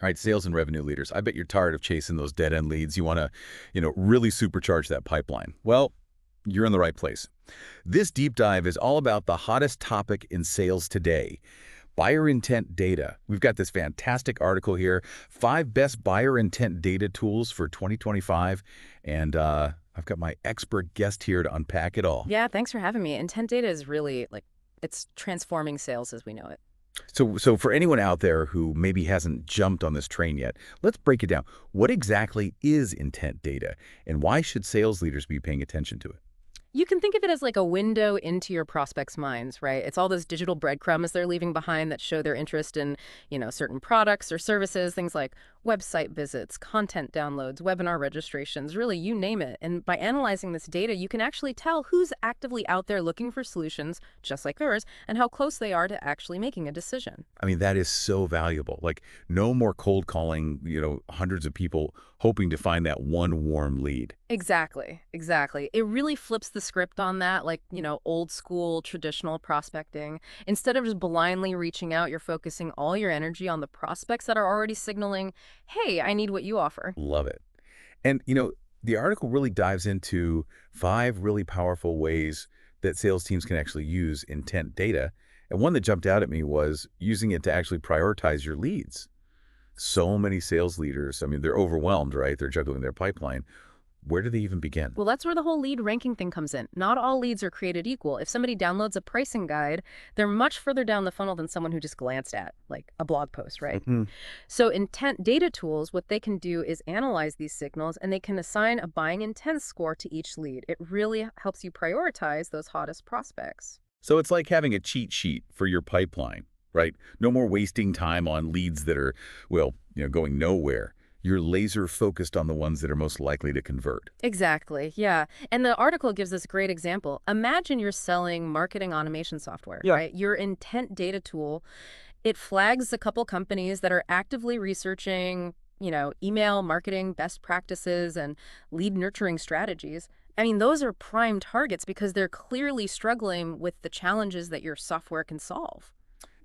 All right, sales and revenue leaders. I bet you're tired of chasing those dead-end leads. You want to, really supercharge that pipeline. Well, you're in the right place. This deep dive is all about the hottest topic in sales today, buyer intent data. We've got this fantastic article here, 5 best buyer intent data tools for 2025, and I've got my expert guest here to unpack it all. Yeah, thanks for having me. Intent data is really it's transforming sales as we know it. So for anyone out there who maybe hasn't jumped on this train yet, let's break it down. What exactly is intent data, and why should sales leaders be paying attention to it? You can think of it as like a window into your prospects' minds, right? It's all those digital breadcrumbs they're leaving behind that show their interest in, certain products or services, things like website visits, content downloads, webinar registrations, really, you name it. And by analyzing this data, you can actually tell who's actively out there looking for solutions, just like yours, and how close they are to actually making a decision. I mean, that is so valuable. Like, no more cold calling, hundreds of people hoping to find that one warm lead. Exactly, exactly. It really flips the script on that, like, old school traditional prospecting. Instead of just blindly reaching out, you're focusing all your energy on the prospects that are already signaling, hey, I need what you offer. Love it. And, the article really dives into 5 really powerful ways that sales teams can actually use intent data. And one that jumped out at me was using it to actually prioritize your leads. So many sales leaders, I mean, they're overwhelmed, right? They're juggling their pipeline. Where do they even begin? Well, that's where the whole lead ranking thing comes in. Not all leads are created equal. If somebody downloads a pricing guide, they're much further down the funnel than someone who just glanced at, like, a blog post, right? Mhm. So intent data tools, what they can do is analyze these signals, and they can assign a buying intent score to each lead. It really helps you prioritize those hottest prospects. So it's like having a cheat sheet for your pipeline, right? No more wasting time on leads that are, well, going nowhere. You're laser focused on the ones that are most likely to convert. Exactly, yeah. And the article gives us a great example. Imagine you're selling marketing automation software, Yeah. right? Your intent data tool, it flags a couple companies that are actively researching, email marketing best practices and lead nurturing strategies. I mean, those are prime targets because they're clearly struggling with the challenges that your software can solve.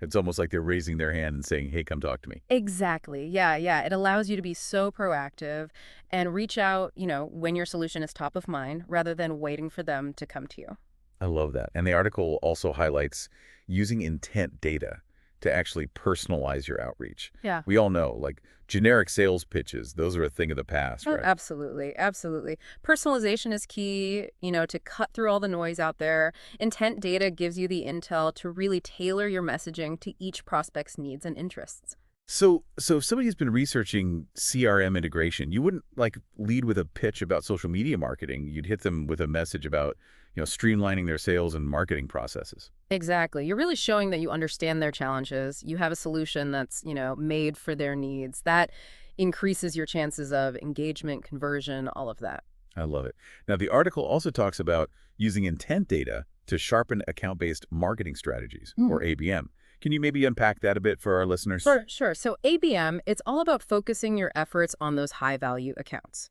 It's almost like they're raising their hand and saying, hey, come talk to me. Exactly. Yeah, yeah. It allows you to be so proactive and reach out, when your solution is top of mind rather than waiting for them to come to you. I love that. And the article also highlights using intent data to actually personalize your outreach. Yeah. We all know, like, generic sales pitches, those are a thing of the past, Oh, right? absolutely. Absolutely. Personalization is key, to cut through all the noise out there. Intent data gives you the intel to really tailor your messaging to each prospect's needs and interests. So if somebody's been researching CRM integration, you wouldn't like lead with a pitch about social media marketing. You'd hit them with a message about, streamlining their sales and marketing processes. Exactly. You're really showing that you understand their challenges. You have a solution that's, made for their needs. That increases your chances of engagement, conversion, all of that. I love it. Now, the article also talks about using intent data to sharpen account-based marketing strategies, or ABM. Can you maybe unpack that a bit for our listeners? Sure, sure. So ABM, it's all about focusing your efforts on those high value accounts.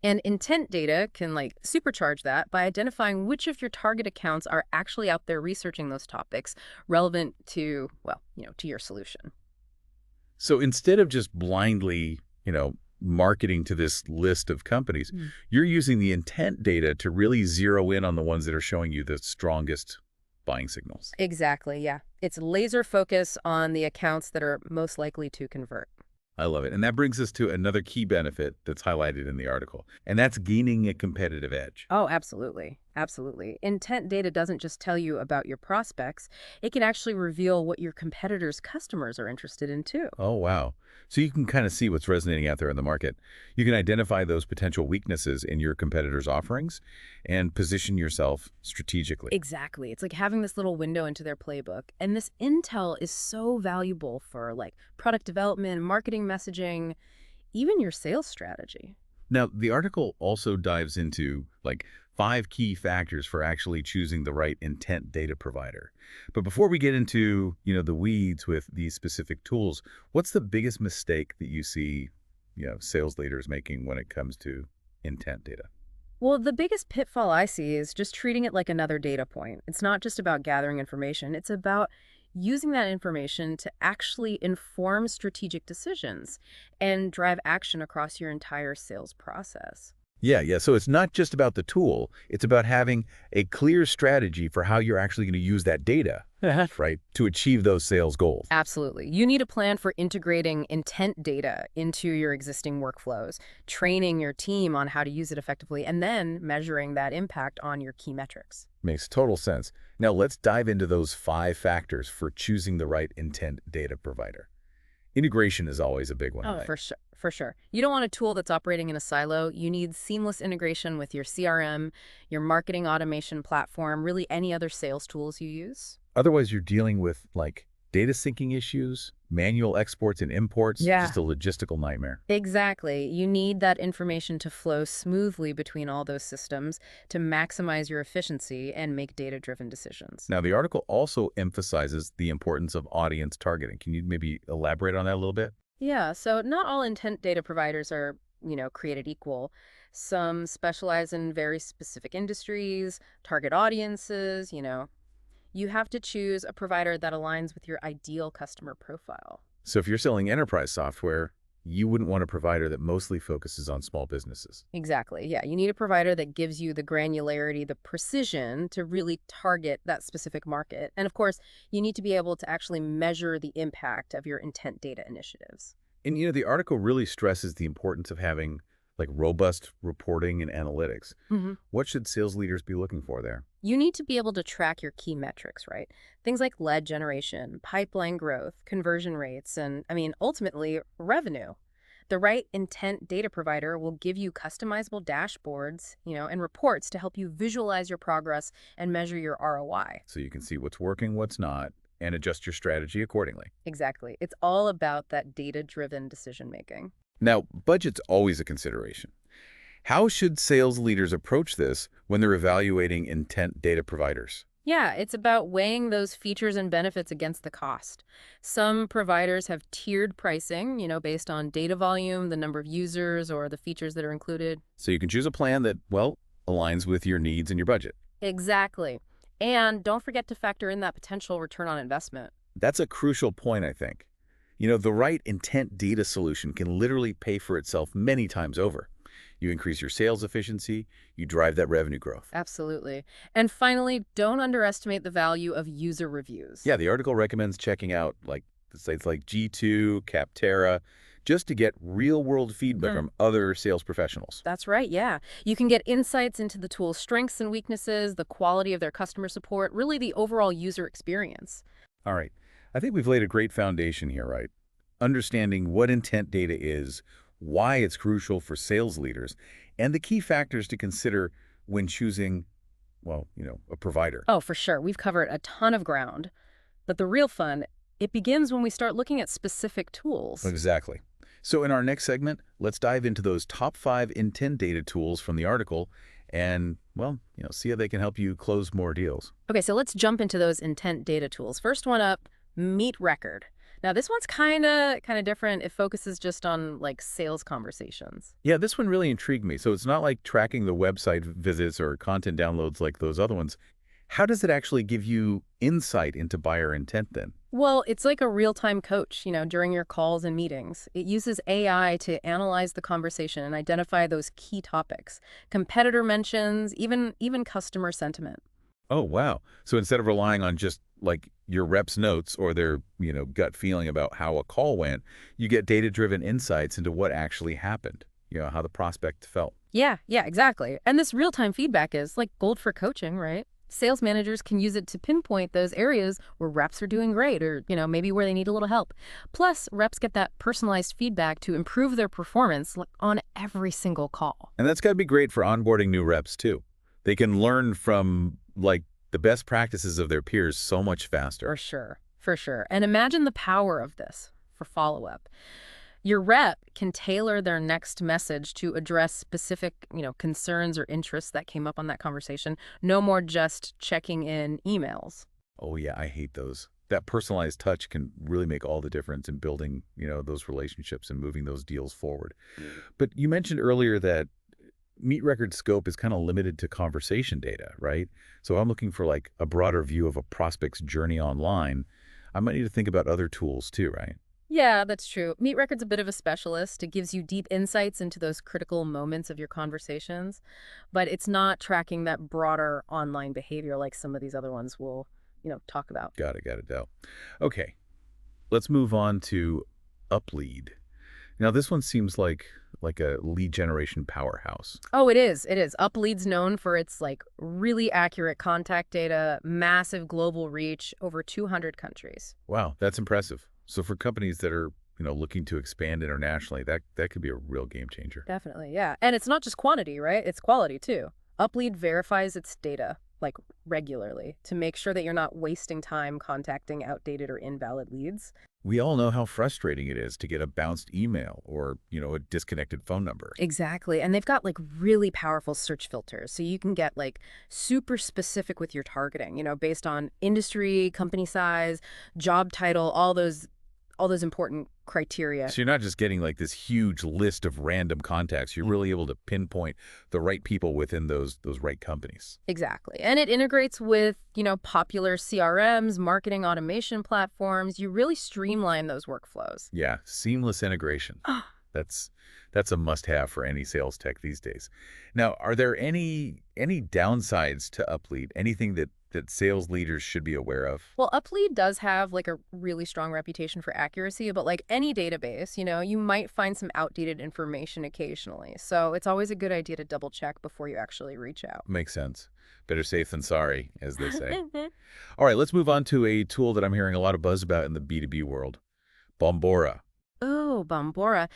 And intent data can supercharge that by identifying which of your target accounts are actually out there researching those topics relevant to, well, to your solution. So instead of just blindly, marketing to this list of companies, you're using the intent data to really zero in on the ones that are showing you the strongest buying signals. Exactly, yeah. It's laser focus on the accounts that are most likely to convert. I love it. And that brings us to another key benefit that's highlighted in the article, and that's gaining a competitive edge. Oh, absolutely. Absolutely. Intent data doesn't just tell you about your prospects. It can actually reveal what your competitors' customers are interested in too. Oh, wow. So you can kind of see what's resonating out there in the market. You can identify those potential weaknesses in your competitors' offerings and position yourself strategically. Exactly. It's like having this little window into their playbook. And this intel is so valuable for product development, marketing messaging, even your sales strategy. Now, the article also dives into 5 key factors for actually choosing the right intent data provider. But before we get into, the weeds with these specific tools, what's the biggest mistake that you see, sales leaders making when it comes to intent data? Well, the biggest pitfall I see is just treating it like another data point. It's not just about gathering information. It's about using that information to actually inform strategic decisions and drive action across your entire sales process. Yeah, yeah. So it's not just about the tool. It's about having a clear strategy for how you're actually going to use that data, right, to achieve those sales goals. Absolutely. You need a plan for integrating intent data into your existing workflows, training your team on how to use it effectively, and then measuring that impact on your key metrics. Makes total sense. Now let's dive into those 5 factors for choosing the right intent data provider. Integration is always a big one, Oh, right? for sure. For sure. You don't want a tool that's operating in a silo. You need seamless integration with your CRM, your marketing automation platform, really any other sales tools you use. Otherwise, you're dealing with like data syncing issues, manual exports and imports, Yeah. just a logistical nightmare. Exactly. You need that information to flow smoothly between all those systems to maximize your efficiency and make data-driven decisions. Now, the article also emphasizes the importance of audience targeting. Can you maybe elaborate on that a little bit? Yeah, so not all intent data providers are, created equal. Some specialize in very specific industries, target audiences. You have to choose a provider that aligns with your ideal customer profile. So if you're selling enterprise software, you wouldn't want a provider that mostly focuses on small businesses. Exactly. Yeah, you need a provider that gives you the granularity, the precision to really target that specific market. And of course, you need to be able to actually measure the impact of your intent data initiatives. And the article really stresses the importance of having like robust reporting and analytics. What should sales leaders be looking for there? You need to be able to track your key metrics, right? Things like lead generation, pipeline growth, conversion rates, and ultimately, revenue. The right intent data provider will give you customizable dashboards, and reports to help you visualize your progress and measure your ROI. So you can see what's working, what's not, and adjust your strategy accordingly. Exactly. It's all about that data-driven decision making. Now, budget's always a consideration. How should sales leaders approach this when they're evaluating intent data providers? Yeah, it's about weighing those features and benefits against the cost. Some providers have tiered pricing, based on data volume, the number of users, or the features that are included. So you can choose a plan that, well, aligns with your needs and your budget. Exactly. And don't forget to factor in that potential return on investment. That's a crucial point, I think. The right intent data solution can literally pay for itself many times over. You increase your sales efficiency, you drive that revenue growth. Absolutely. And finally, don't underestimate the value of user reviews. Yeah, the article recommends checking out like sites like G2, Capterra, just to get real-world feedback from other sales professionals. That's right, yeah. You can get insights into the tool's strengths and weaknesses, the quality of their customer support, really the overall user experience. All right. I think we've laid a great foundation here, right? Understanding what intent data is, why it's crucial for sales leaders, and the key factors to consider when choosing, well, a provider. Oh, for sure. We've covered a ton of ground. But the real fun, it begins when we start looking at specific tools. Exactly. So in our next segment, let's dive into those top 5 intent data tools from the article and, well, see how they can help you close more deals. Okay, so let's jump into those intent data tools. First one up, Meet Record. Now, this one's kind of different. It focuses just on like sales conversations. Yeah, this one really intrigued me. So it's not like tracking the website visits or content downloads like those other ones. How does it actually give you insight into buyer intent then? Well, it's like a real-time coach, during your calls and meetings. It uses AI to analyze the conversation and identify those key topics, competitor mentions, even customer sentiment. Oh, wow. So instead of relying on just like your rep's notes or their, gut feeling about how a call went, you get data-driven insights into what actually happened, how the prospect felt. Yeah, exactly. And this real-time feedback is like gold for coaching, right? Sales managers can use it to pinpoint those areas where reps are doing great or, maybe where they need a little help. Plus, reps get that personalized feedback to improve their performance on every single call. And that's got to be great for onboarding new reps too. They can learn from like the best practices of their peers so much faster. For sure, for sure. And imagine the power of this for follow-up. Your rep can tailor their next message to address specific, concerns or interests that came up on that conversation. No more just checking in emails. Oh yeah, I hate those. That personalized touch can really make all the difference in building, those relationships and moving those deals forward. But you mentioned earlier that Meet Record scope is kind of limited to conversation data, right? So I'm looking for like a broader view of a prospect's journey online. I might need to think about other tools too, right? Yeah, that's true. Meet Record's a bit of a specialist. It gives you deep insights into those critical moments of your conversations, but it's not tracking that broader online behavior like some of these other ones will, talk about. Got it, Dell. Okay, let's move on to Uplead. Now, this one seems like a lead generation powerhouse. Oh, it is. It is. Uplead's known for its really accurate contact data, massive global reach, over 200 countries. Wow, that's impressive. So for companies that are, looking to expand internationally, that could be a real game changer. Definitely, yeah. And it's not just quantity, right? It's quality too. Uplead verifies its data regularly to make sure that you're not wasting time contacting outdated or invalid leads. We all know how frustrating it is to get a bounced email or, a disconnected phone number. Exactly. And they've got really powerful search filters. So you can get super specific with your targeting, based on industry, company size, job title, all those important criteria. So you're not just getting like this huge list of random contacts. You're really able to pinpoint the right people within those right companies. Exactly. And it integrates with, popular CRMs, marketing automation platforms. You really streamline those workflows. Yeah, seamless integration. That's that's a must-have for any sales tech these days. Now, are there any downsides to Uplead? Anything that sales leaders should be aware of? Well, Uplead does have a really strong reputation for accuracy, but like any database, you might find some outdated information occasionally. So it's always a good idea to double check before you actually reach out. Makes sense. Better safe than sorry, as they say. All right, let's move on to a tool that I'm hearing a lot of buzz about in the B2B world, Bombora. Oh, Bombora.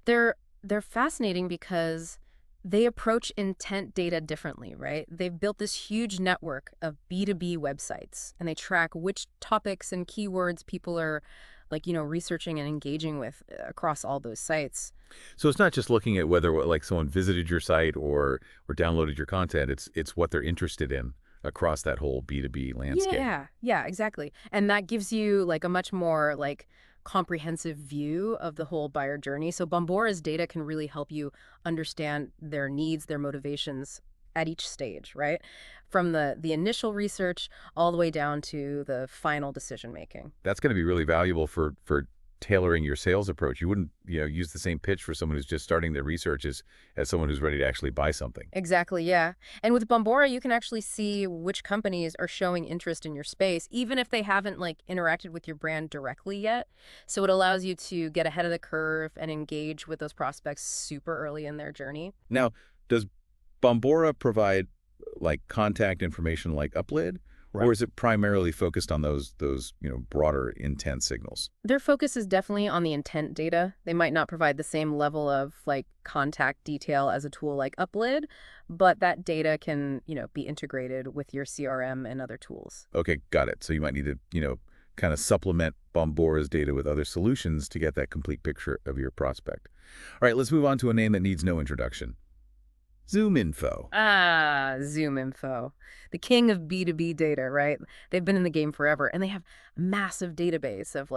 They're fascinating because they approach intent data differently, right? They've built this huge network of B2B websites, and they track which topics and keywords people are researching and engaging with across all those sites. So it's not just looking at whether like someone visited your site or downloaded your content. It's what they're interested in across that whole B2B landscape. Yeah, exactly. And that gives you a much more comprehensive view of the whole buyer journey. So Bombora's data can really help you understand their needs, their motivations at each stage, right? From the initial research all the way down to the final decision making. That's going to be really valuable for tailoring your sales approach. You wouldn't, use the same pitch for someone who's just starting their research as someone who's ready to actually buy something. Exactly, yeah. And with Bombora, you can actually see which companies are showing interest in your space, even if they haven't interacted with your brand directly yet. So it allows you to get ahead of the curve and engage with those prospects super early in their journey. Now, does Bombora provide like contact information like Uplead? Right. Or is it primarily focused on those broader intent signals? Their focus is definitely on the intent data. They might not provide the same level of contact detail as a tool like Uplead, but that data can, be integrated with your CRM and other tools. Okay, got it. So you might need to, kind of supplement Bombora's data with other solutions to get that complete picture of your prospect. All right, let's move on to a name that needs no introduction. ZoomInfo. Ah, ZoomInfo, the king of B2B data, right? They've been in the game forever, and they have a massive database of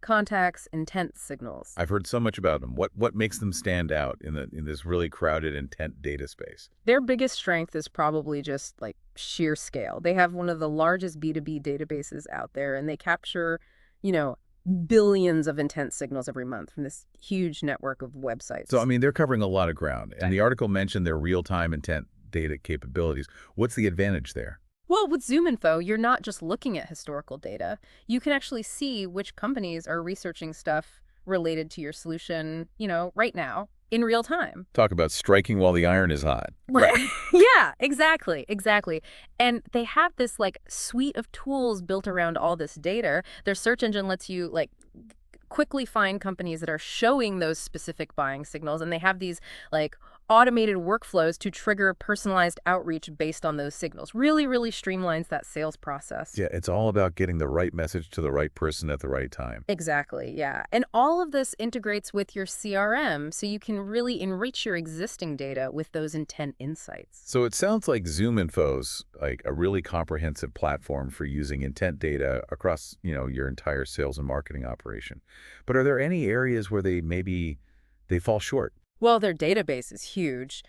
contacts, intent signals. I've heard so much about them. What makes them stand out in this really crowded intent data space? Their biggest strength is probably just sheer scale. They have one of the largest B2B databases out there, and they capture, billions of intent signals every month from this huge network of websites. So, I mean, they're covering a lot of ground. And the article mentioned their real-time intent data capabilities. What's the advantage there? Well, with ZoomInfo, you're not just looking at historical data. You can actually see which companies are researching stuff related to your solution, right now in real time. Talk about striking while the iron is hot. Right. Yeah, exactly. And they have this suite of tools built around all this data. Their search engine lets you quickly find companies that are showing those specific buying signals, and they have these automated workflows to trigger personalized outreach based on those signals. Really, really streamlines that sales process. Yeah, it's all about getting the right message to the right person at the right time. Exactly, yeah. And all of this integrates with your CRM, so you can really enrich your existing data with those intent insights. So it sounds like ZoomInfo's a really comprehensive platform for using intent data across, your entire sales and marketing operation. But are there any areas where they fall short? Well, their database is huge,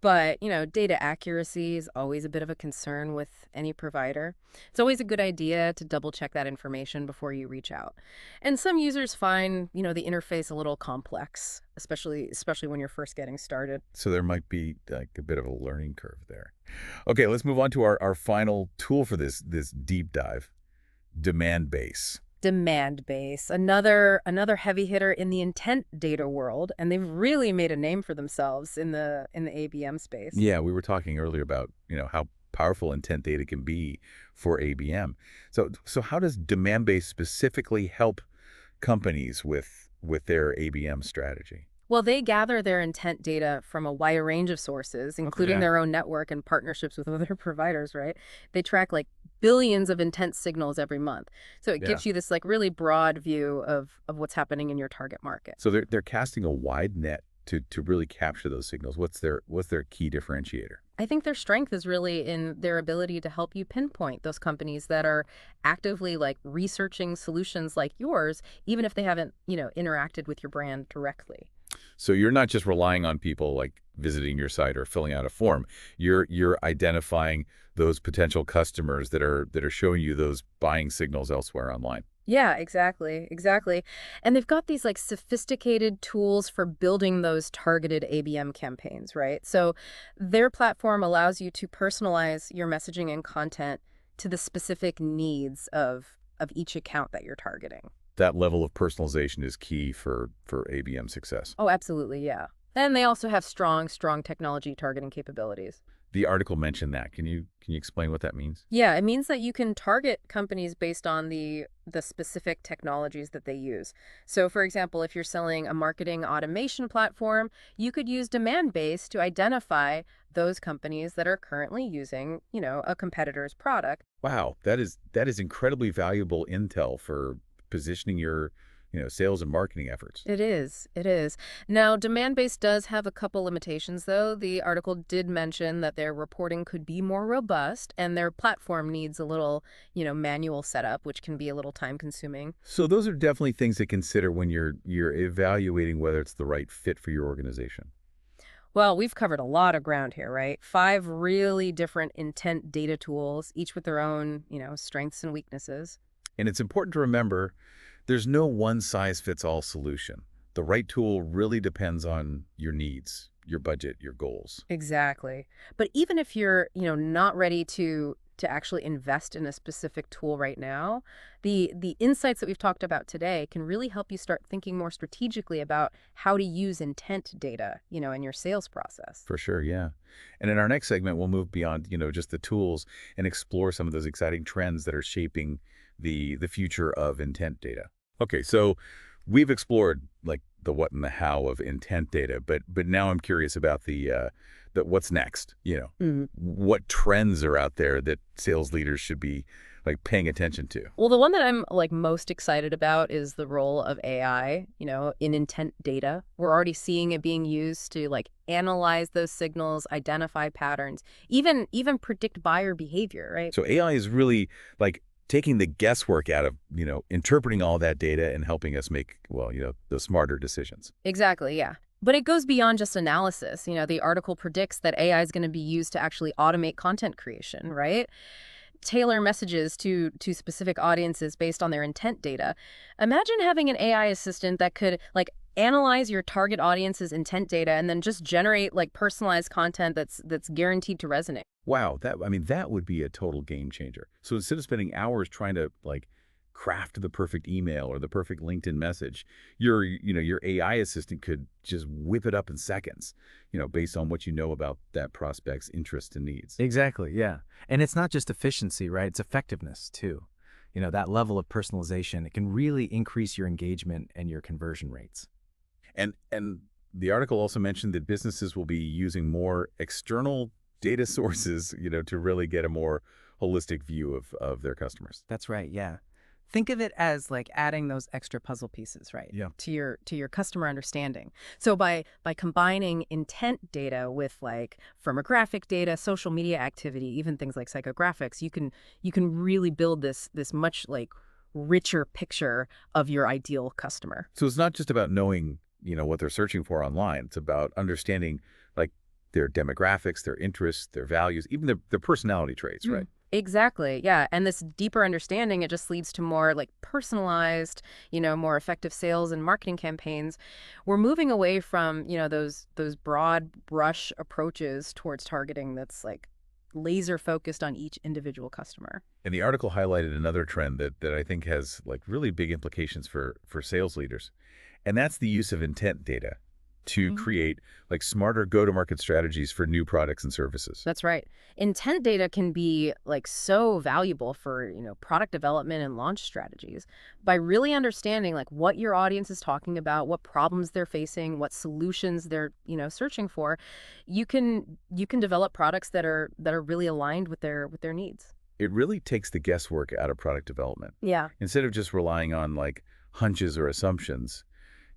But, data accuracy is always a bit of a concern with any provider. It's always a good idea to double check that information before you reach out. And some users find, the interface a little complex, especially when you're first getting started. So there might be like a bit of a learning curve there. Okay, let's move on to our final tool for this deep dive, demand base. Demand base, another heavy hitter in the intent data world, and they've really made a name for themselves in the ABM space. Yeah, we were talking earlier about, how powerful intent data can be for ABM. So how does demand base specifically help companies with their ABM strategy? Well, they gather their intent data from a wide range of sources, including Okay. their own network and partnerships with other providers, right? They track like billions of intent signals every month. So it Yeah. gives you this like really broad view of what's happening in your target market. So they're casting a wide net to really capture those signals. What's their key differentiator? I think their strength is really in their ability to help you pinpoint those companies that are actively like researching solutions like yours, even if they haven't, interacted with your brand directly. So you're not just relying on people like visiting your site or filling out a form. You're identifying those potential customers that are showing you those buying signals elsewhere online. Yeah, exactly. Exactly. And they've got these like sophisticated tools for building those targeted ABM campaigns, right? So their platform allows you to personalize your messaging and content to the specific needs of each account that you're targeting. That level of personalization is key for ABM success. Oh, absolutely, yeah. And they also have strong technology targeting capabilities. The article mentioned that. Can you explain what that means? Yeah, it means that you can target companies based on the specific technologies that they use. So, for example, if you're selling a marketing automation platform, you could use demand base to identify those companies that are currently using, a competitor's product. Wow, that is incredibly valuable intel for positioning your, sales and marketing efforts. It is. It is. Now, demand base does have a couple limitations, though. The article did mention that their reporting could be more robust and their platform needs a little, manual setup, which can be a little time consuming. So those are definitely things to consider when you're evaluating whether it's the right fit for your organization. Well, we've covered a lot of ground here, right? 5 really different intent data tools, each with their own, strengths and weaknesses. And it's important to remember there's no one-size-fits-all solution. The right tool really depends on your needs, your budget, your goals. Exactly. But even if you're, not ready to actually invest in a specific tool right now, the insights that we've talked about today can really help you start thinking more strategically about how to use intent data, in your sales process. For sure, yeah. And in our next segment, we'll move beyond, just the tools and explore some of those exciting trends that are shaping the future of intent data. Okay, so we've explored like the what and the how of intent data, but now I'm curious about the what's next, what trends are out there that sales leaders should be like paying attention to. Well, the one that I'm like most excited about is the role of AI, in intent data. We're already seeing it being used to like analyze those signals, identify patterns, even predict buyer behavior, right? So AI is really like taking the guesswork out of, interpreting all that data and helping us make, well, the smarter decisions. Exactly, yeah. But it goes beyond just analysis. The article predicts that AI is going to be used to actually automate content creation, right? Tailor messages to specific audiences based on their intent data. Imagine having an AI assistant that could like analyze your target audience's intent data and then just generate like personalized content that's guaranteed to resonate. Wow, that would be a total game changer. So instead of spending hours trying to like craft the perfect email or the perfect LinkedIn message, your AI assistant could just whip it up in seconds, based on what you know about that prospect's interests and needs. Exactly, yeah. And it's not just efficiency, right? It's effectiveness too. That level of personalization, it can really increase your engagement and your conversion rates. And the article also mentioned that businesses will be using more external data sources, to really get a more holistic view of their customers. That's right, yeah. Think of it as like adding those extra puzzle pieces, right? Yeah. To your customer understanding. So by combining intent data with like firmographic data, social media activity, even things like psychographics, you can really build this much like richer picture of your ideal customer. So it's not just about knowing, what they're searching for online. It's about understanding like their demographics, their interests, their values, even their personality traits, right? Exactly. Yeah. And this deeper understanding, it just leads to more like personalized, more effective sales and marketing campaigns. We're moving away from, those broad brush approaches towards targeting that's like laser focused on each individual customer. And the article highlighted another trend that I think has like really big implications for sales leaders. And that's the use of intent data to Mhm. create like smarter go-to-market strategies for new products and services. That's right. Intent data can be like so valuable for, product development and launch strategies. By really understanding like what your audience is talking about, what problems they're facing, what solutions they're, searching for, you can develop products that are really aligned with their needs. It really takes the guesswork out of product development. Yeah. Instead of just relying on like hunches or assumptions,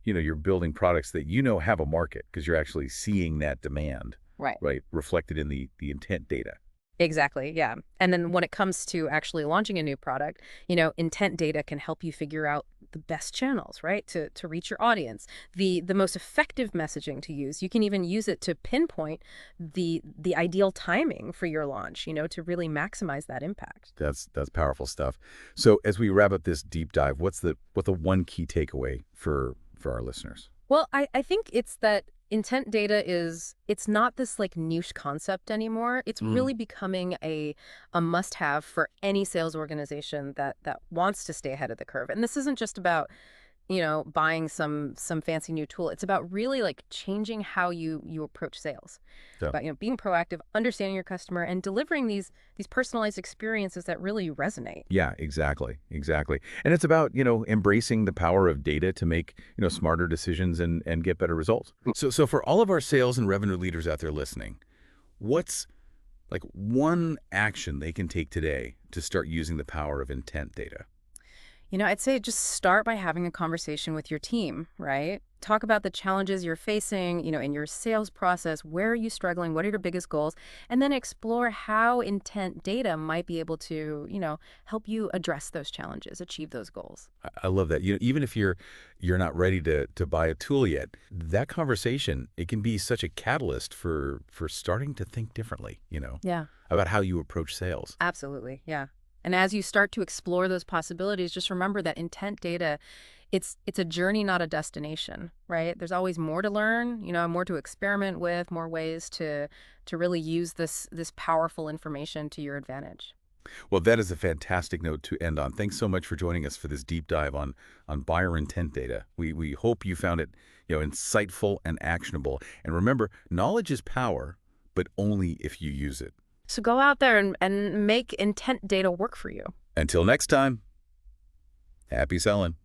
you're building products that have a market because you're actually seeing that demand, Right. right, reflected in the intent data. Exactly, yeah. And then when it comes to actually launching a new product, intent data can help you figure out the best channels, right, to reach your audience, the most effective messaging to use. You can even use it to pinpoint the ideal timing for your launch, to really maximize that impact. That's powerful stuff. So as we wrap up this deep dive, what's the one key takeaway for our listeners? Well, I think it's that intent data it's not this like niche concept anymore. It's Mm. really becoming a must-have for any sales organization that wants to stay ahead of the curve. And this isn't just about, buying some fancy new tool. It's about really like changing how you approach sales. It's So about, being proactive, understanding your customer, and delivering these personalized experiences that really resonate. yeah, exactly. And it's about, embracing the power of data to make, smarter decisions and get better results. So for all of our sales and revenue leaders out there listening, what's like one action they can take today to start using the power of intent data? I'd say just start by having a conversation with your team, right? Talk about the challenges you're facing, in your sales process. Where are you struggling? What are your biggest goals? And then explore how intent data might be able to, help you address those challenges, achieve those goals. I love that. Even if you're not ready to buy a tool yet, that conversation, it can be such a catalyst for starting to think differently, Yeah, about how you approach sales. absolutely. Yeah. And as you start to explore those possibilities, just remember that intent data, it's a journey, not a destination, right? There's always more to learn, more to experiment with, more ways to really use this powerful information to your advantage. Well, that is a fantastic note to end on. Thanks so much for joining us for this deep dive on buyer intent data. We hope you found it, insightful and actionable. And remember, knowledge is power, but only if you use it. So go out there and make intent data work for you. Until next time, happy selling.